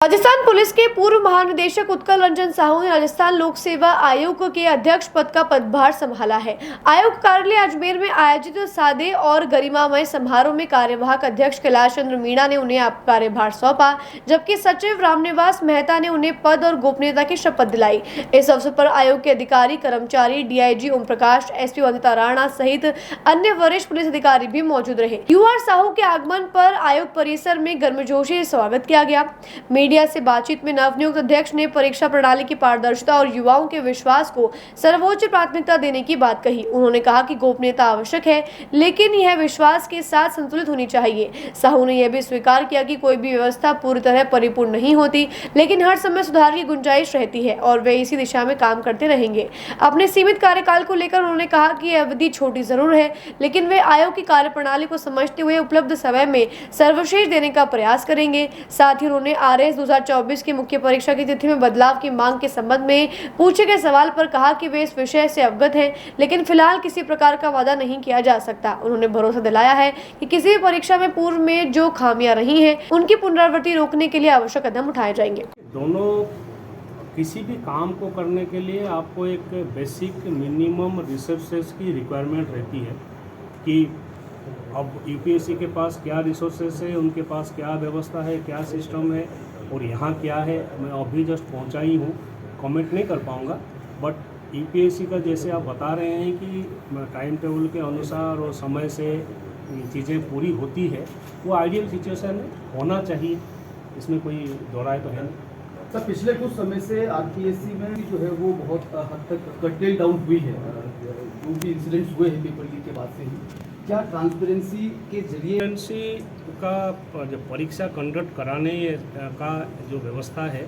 Rajasthan police के पूर्व महानिदेशक उत्कल रंजन साहू ने राजस्थान लोक सेवा आयोग के अध्यक्ष पद का पदभार संभाला है। आयोग कार्यालय अजमेर में आयोजित सादे और गरिमामय समारोह में कार्यवाहक अध्यक्ष कैलाश चंद्र मीणा ने उन्हें कार्यभार सौंपा, जबकि सचिव रामनिवास मेहता ने उन्हें पद और गोपनीयता की शपथ दिलाई। इस अवसर पर आयोग के अधिकारी, कर्मचारी, डीआईजी ओम प्रकाश, एसपी वंदिता राणा सहित अन्य वरिष्ठ पुलिस अधिकारी भी मौजूद रहे। यूआर साहू के आगमन पर आयोग परिसर में गर्मजोशी से स्वागत किया गया। मीडिया से बातचीत में नवनियुक्त अध्यक्ष ने परीक्षा प्रणाली की पारदर्शिता और युवाओं के विश्वास को सर्वोच्च प्राथमिकता देने की बात कही। उन्होंने कहा कि गोपनीयता आवश्यक है, लेकिन यह विश्वास के साथ संतुलित होनी चाहिए। साहू ने यह भी स्वीकार किया कि कोई भी व्यवस्था पूरी तरह परिपूर्ण नहीं होती, लेकिन हर समय सुधार की गुंजाइश रहती है और वे इसी दिशा में काम करते रहेंगे। अपने सीमित कार्यकाल को लेकर उन्होंने कहा कि यह अवधि छोटी जरूर है, लेकिन वे आयोग की कार्यप्रणाली को समझते हुए उपलब्ध समय में सर्वश्रेष्ठ देने का प्रयास करेंगे। साथ ही उन्होंने RS 2024 की मुख्य परीक्षा की तिथि में बदलाव की मांग के संबंध में पूछे गए सवाल पर कहा कि वे इस विषय से अवगत हैं, लेकिन फिलहाल किसी प्रकार का वादा नहीं किया जा सकता। उन्होंने भरोसा दिलाया है कि किसी भी परीक्षा में पूर्व में जो खामियां रही हैं, उनकी पुनरावृत्ति रोकने के लिए आवश्यक कदम उठाए जाएंगे। दोनों किसी भी काम को करने के लिए आपको एक बेसिक मिनिमम रिसोर्सेज की रिक्वायरमेंट रहती है कि अब यूपीएससी के पास क्या रिसोर्सेज है, उनके पास क्या व्यवस्था है, क्या सिस्टम है और यहाँ क्या है। मैं अभी जस्ट पहुँचा ही हूँ, कमेंट नहीं कर पाऊँगा, बट यूपीएससी का जैसे आप बता रहे हैं कि टाइम टेबल के अनुसार और समय से चीज़ें पूरी होती है, वो आइडियल सिचुएशन होना चाहिए, इसमें कोई दो राय तो है नहीं। सर, पिछले कुछ समय से आरपीएससी में जो है वो बहुत हद तक कटेल डाउन हुई है, जो भी इंसिडेंट्स हुए हैं पेपर लीक के बाद से ही। क्या ट्रांसपेरेंसी के जरिए का जो परीक्षा कंडक्ट कराने का जो व्यवस्था है,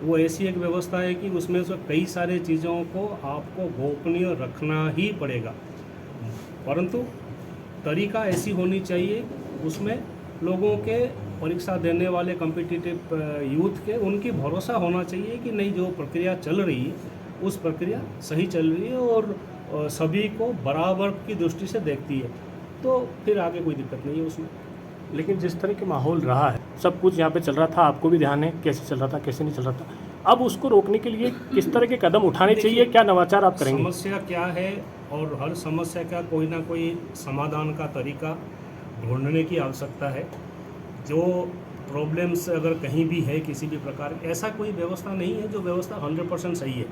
वो ऐसी एक व्यवस्था है कि उसमें से कई सारे चीज़ों को आपको गोपनीय रखना ही पड़ेगा, परंतु तरीका ऐसी होनी चाहिए उसमें लोगों के, परीक्षा देने वाले कॉम्पिटिटिव यूथ के, उनकी भरोसा होना चाहिए कि नहीं, जो प्रक्रिया चल रही है उस प्रक्रिया सही चल रही है और सभी को बराबर की दृष्टि से देखती है, तो फिर आगे कोई दिक्कत नहीं है उसमें। लेकिन जिस तरह के माहौल रहा है, सब कुछ यहाँ पे चल रहा था, आपको भी ध्यान है कैसे चल रहा था, कैसे नहीं चल रहा था, अब उसको रोकने के लिए किस तरह के कदम उठाने चाहिए, क्या नवाचार आप करेंगे? समस्या क्या है और हर समस्या का कोई ना कोई समाधान का तरीका ढूंढने की आवश्यकता है। जो प्रॉब्लम्स अगर कहीं भी है किसी भी प्रकार, ऐसा कोई व्यवस्था नहीं है जो व्यवस्था 100% सही है।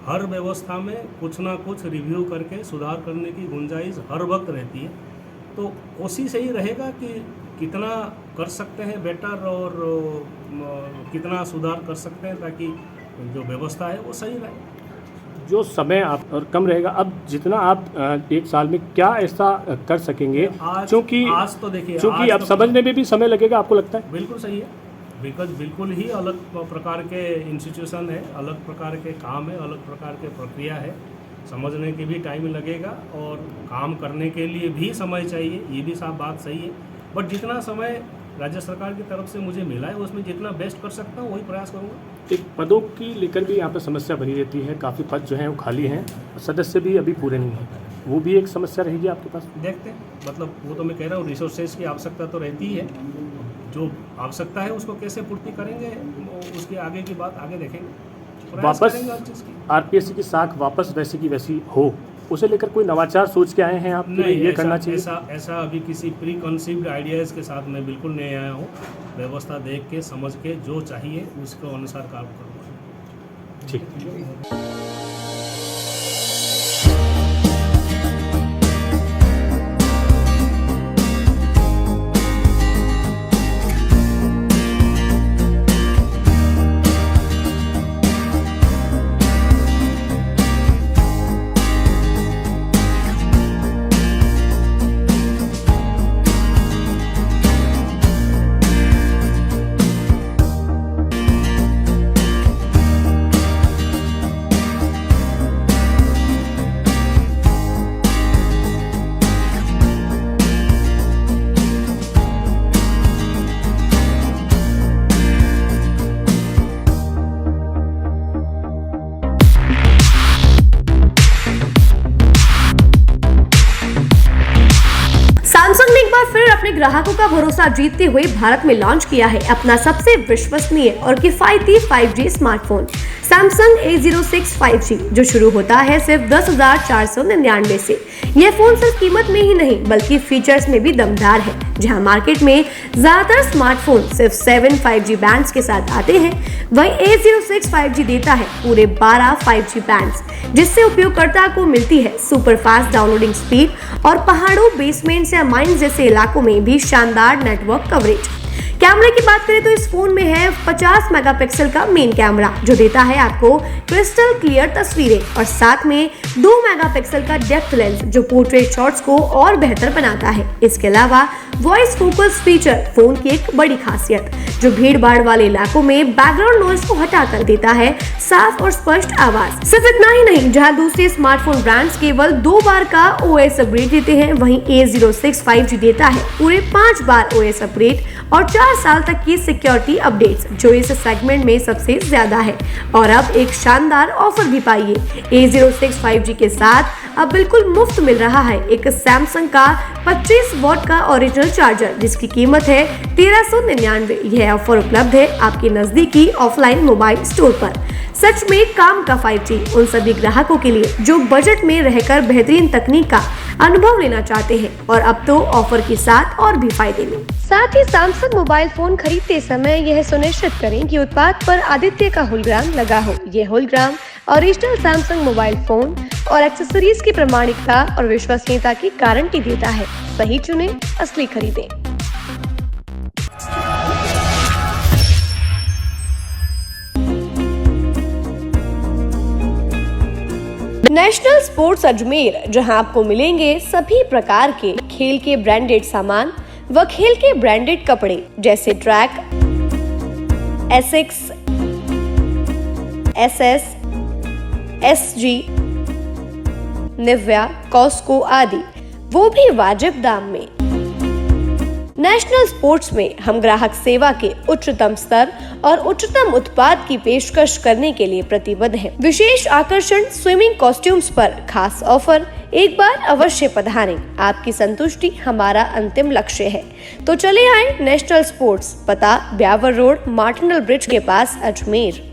हर व्यवस्था में कुछ ना कुछ रिव्यू करके सुधार करने की गुंजाइश हर वक्त रहती है, तो कोशिश यही रहेगा कि कितना कर सकते हैं बेटर और कितना सुधार कर सकते हैं ताकि जो व्यवस्था है वो सही रहे। जो समय आप और कम रहेगा, अब जितना आप एक साल में क्या ऐसा कर सकेंगे, क्योंकि आज तो देखिए, क्योंकि अब समझने में भी समय लगेगा, आपको लगता है? बिल्कुल सही है, बिल्कुल ही अलग प्रकार के इंस्टीट्यूशन है, अलग प्रकार के काम है, अलग प्रकार के प्रक्रिया है, समझने के भी टाइम लगेगा और काम करने के लिए भी समय चाहिए, ये भी साफ बात सही है। बट जितना समय राज्य सरकार की तरफ से मुझे मिला है उसमें जितना बेस्ट कर सकता हूँ वही प्रयास करूँगा। एक पदों की लेकर भी यहाँ पर समस्या बनी रहती है, काफ़ी पद जो हैं वो खाली हैं, सदस्य भी अभी पूरे नहीं हैं, वो भी एक समस्या रहेगी आपके पास? देखते हैं, मतलब वो तो मैं कह रहा हूँ, रिसोर्सेज की आवश्यकता तो रहती ही है, जो आवश्यकता है उसको कैसे पूर्ति करेंगे उसके आगे की बात आगे देखेंगे। वापस आरपीएससी की साख वापस वैसी की वैसी हो, उसे लेकर कोई नवाचार सोच के आए हैं आप? नहीं, ये करना चाहिए, ऐसा अभी किसी प्री कंसीव्ड आइडियाज़ के साथ मैं बिल्कुल नहीं आया हूँ। व्यवस्था देख के समझ के जो चाहिए उसके अनुसार काम करूँगा। ठीक। ग्राहकों का भरोसा जीतते हुए भारत में लॉन्च किया है अपना सबसे विश्वसनीय और किफायती 5G smartphone Samsung A06 5G, जो शुरू होता है सिर्फ 10,499 से। यह फोन सिर्फ कीमत में ही नहीं बल्कि फीचर्स में भी दमदार है। जहां मार्केट में ज्यादातर स्मार्टफोन सिर्फ 7 5G बैंड्स के साथ आते हैं, वहीं A06 5G देता है पूरे 12 5G बैंड्स, जिससे उपयोगकर्ता को मिलती है सुपर फास्ट डाउनलोडिंग स्पीड और पहाड़ों, बेसमेंट्स या माइंस जैसे इलाकों में भी शानदार नेटवर्क कवरेज। कैमरे की बात करें तो इस फोन में है 50 मेगापिक्सल का मेन कैमरा, जो देता है आपको क्रिस्टल क्लियर तस्वीरें, और साथ में 2 मेगापिक्सल का डेप्थ लेंस, जो पोर्ट्रेट शॉट्स को और बेहतर बनाता है। इसके अलावा वॉइस फोकस फीचर फोन की एक बड़ी खासियत, जो भीड़ भाड़ वाले इलाकों में बैकग्राउंड नॉइज को हटाकर देता है साफ और स्पष्ट आवाज। सिर्फ इतना ही नहीं, जहां दूसरे स्मार्टफोन ब्रांड्स केवल 2 बार का OS अपग्रेड देते हैं, वहीं A06 5G देता है पूरे 5 बार OS अपग्रेड और 4 साल तक की सिक्योरिटी अपडेट्स, जो इस सेगमेंट में सबसे ज्यादा है। और अब एक शानदार ऑफर भी पाइए। A06 5G के साथ अब बिल्कुल मुफ्त मिल रहा है एक सैमसंग का 25 वॉट का ओरिजिनल चार्जर, जिसकी कीमत है 1399। यह ऑफर उपलब्ध है आपके नजदीकी ऑफलाइन मोबाइल स्टोर पर। सच में काम का 5G उन सभी ग्राहकों के लिए जो बजट में रहकर बेहतरीन तकनीक का अनुभव लेना चाहते हैं, और अब तो ऑफर के साथ और भी फायदे में। साथ ही सैमसंग मोबाइल फोन खरीदते समय यह सुनिश्चित करें कि उत्पाद पर आदित्य का होलोग्राम लगा हो। यह hologram original Samsung mobile phone और एक्सेसरीज की प्रामाणिकता और विश्वसनीयता की गारंटी देता है। सही चुनें, असली खरीदें। नेशनल स्पोर्ट्स अजमेर, जहां आपको मिलेंगे सभी प्रकार के खेल के ब्रांडेड सामान व खेल के ब्रांडेड कपड़े, जैसे track, Asics, SS, SG, Nivia, Cosco आदि, वो भी वाजिब दाम में। नेशनल स्पोर्ट्स में हम ग्राहक सेवा के उच्चतम स्तर और उच्चतम उत्पाद की पेशकश करने के लिए प्रतिबद्ध हैं। विशेष आकर्षण स्विमिंग कॉस्ट्यूम्स पर खास ऑफर। एक बार अवश्य पधारें, आपकी संतुष्टि हमारा अंतिम लक्ष्य है। तो चले आए नेशनल स्पोर्ट्स, पता ब्यावर रोड, मार्टिनल ब्रिज के पास, अजमेर।